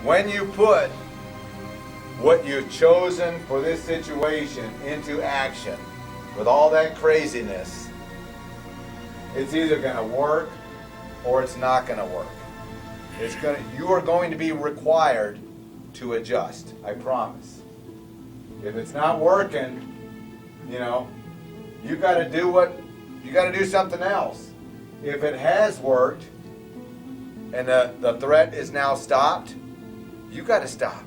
when you put what you've chosen for this situation into action with all that craziness, it's either going to work or it's not going to work. You are going to be required to adjust, I promise. If it's not working, you got to do something else. If it has worked and the threat is now stopped, you got to stop.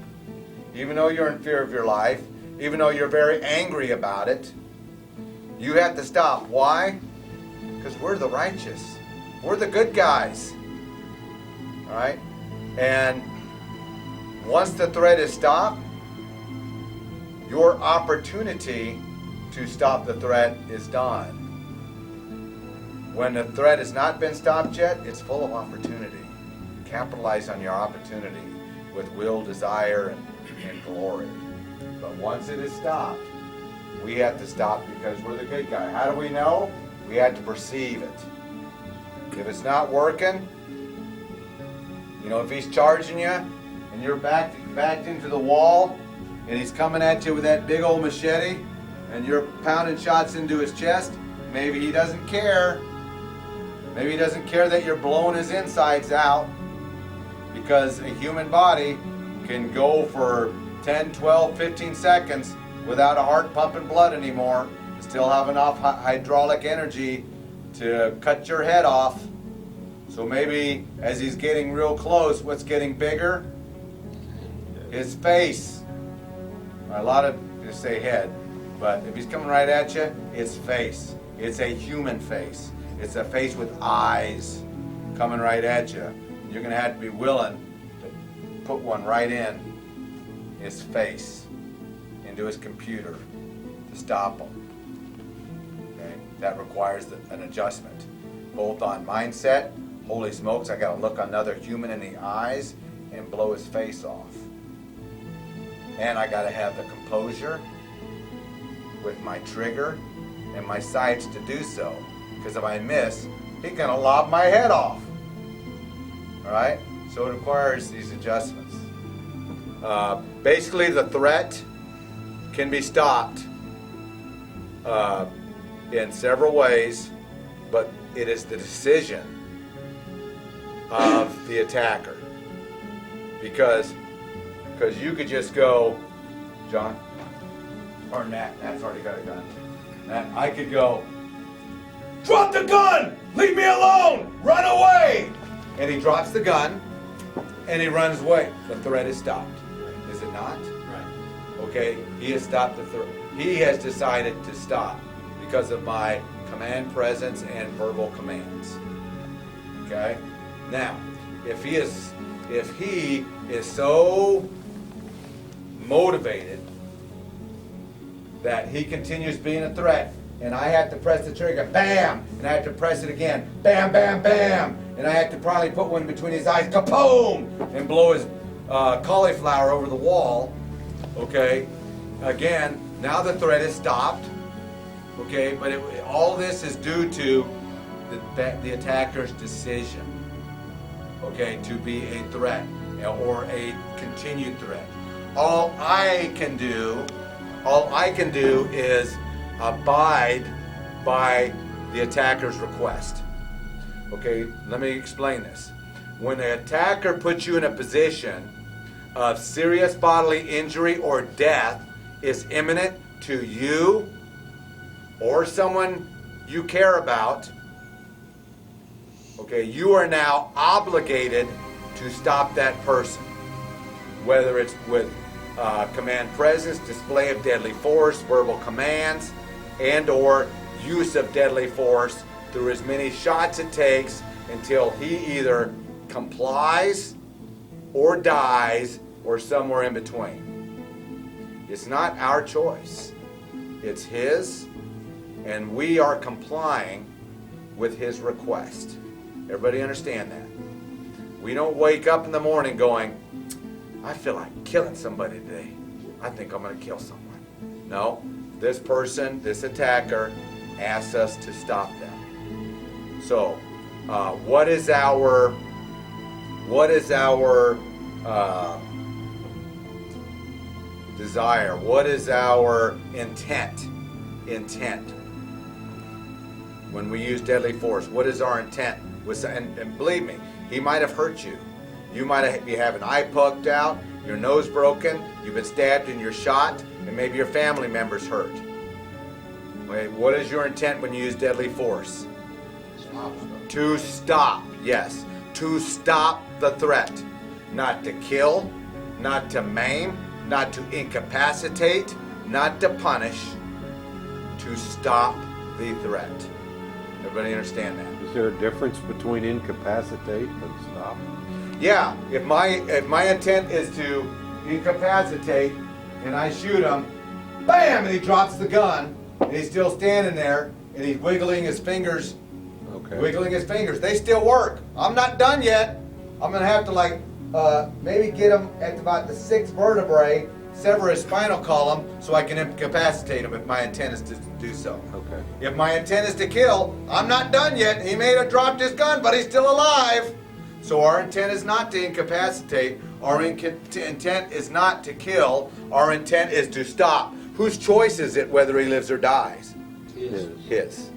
Even though you're in fear of your life, even though you're very angry about it, you have to stop. Why? Because we're the righteous. We're the good guys. All right? And once the threat is stopped, your opportunity to stop the threat is done. When the threat has not been stopped yet, it's full of opportunity. Capitalize on your opportunity with will, desire, and glory. But once it is stopped, we have to stop because we're the good guy. How do we know? We have to perceive it. If it's not working, if he's charging you and you're backed into the wall and he's coming at you with that big old machete and you're pounding shots into his chest, maybe he doesn't care. Maybe he doesn't care that you're blowing his insides out, because a human body can go for 10, 12, 15 seconds without a heart pumping blood anymore, still have enough hydraulic energy to cut your head off. So maybe as he's getting real close, what's getting bigger? His face. A lot of you say head, but if he's coming right at you, it's face. It's a human face. It's a face with eyes coming right at you. You're going to have to be willing to put one right in his face, into his computer, to stop him. Okay? That requires an adjustment, both on mindset. Holy smokes, I got to look another human in the eyes and blow his face off. And I got to have the composure with my trigger and my sights to do so. Because if I miss, he's going to lob my head off. All right? So it requires these adjustments. Basically, the threat can be stopped in several ways, but it is the decision of the attacker. Because you could just go, John, or Nat's already got a gun. Nat, I could go, drop the gun! Leave me alone! Run away! And he drops the gun, and he runs away. The threat is stopped. Is it not? Right. Okay, he has stopped the threat. He has decided to stop because of my command presence and verbal commands. Okay? Now, if he is so motivated that he continues being a threat, and I have to press the trigger, bam, and I have to press it again, bam, bam, bam, and I have to probably put one between his eyes, kaboom, and blow his cauliflower over the wall, okay? Again, now the threat is stopped, okay? But all this is due to the attacker's decision, okay, to be a threat or a continued threat. All I can do is abide by the attacker's request. Okay, let me explain this. When the attacker puts you in a position of serious bodily injury or death is imminent to you or someone you care about, okay, you are now obligated to stop that person. Whether it's with command presence, display of deadly force, verbal commands, and or use of deadly force through as many shots it takes until he either complies or dies or somewhere in between. It's not our choice. It's his, and we are complying with his request. Everybody understand that? We don't wake up in the morning going, I feel like killing somebody today. I think I'm going to kill someone. No, this person, this attacker, asks us to stop them. So, what is our desire? What is our intent? Intent. When we use deadly force, what is our intent? And believe me, he might have hurt you. You might be having eye poked out, your nose broken, you've been stabbed and you're shot, and maybe your family member's hurt. Okay, what is your intent when you use deadly force? Stop. To stop, yes. To stop the threat. Not to kill, not to maim, not to incapacitate, not to punish. To stop the threat. Everybody understand that? Is there a difference between incapacitate and stop? Yeah, if my intent is to incapacitate and I shoot him, bam, and he drops the gun, and he's still standing there, and he's wiggling his fingers, they still work. I'm not done yet. I'm gonna have to maybe get him at about the 6th vertebrae, sever his spinal column, so I can incapacitate him if my intent is to do so. Okay. If my intent is to kill, I'm not done yet. He may have dropped his gun, but he's still alive. So our intent is not to incapacitate. Our intent is not to kill. Our intent is to stop. Whose choice is it whether he lives or dies? His. His.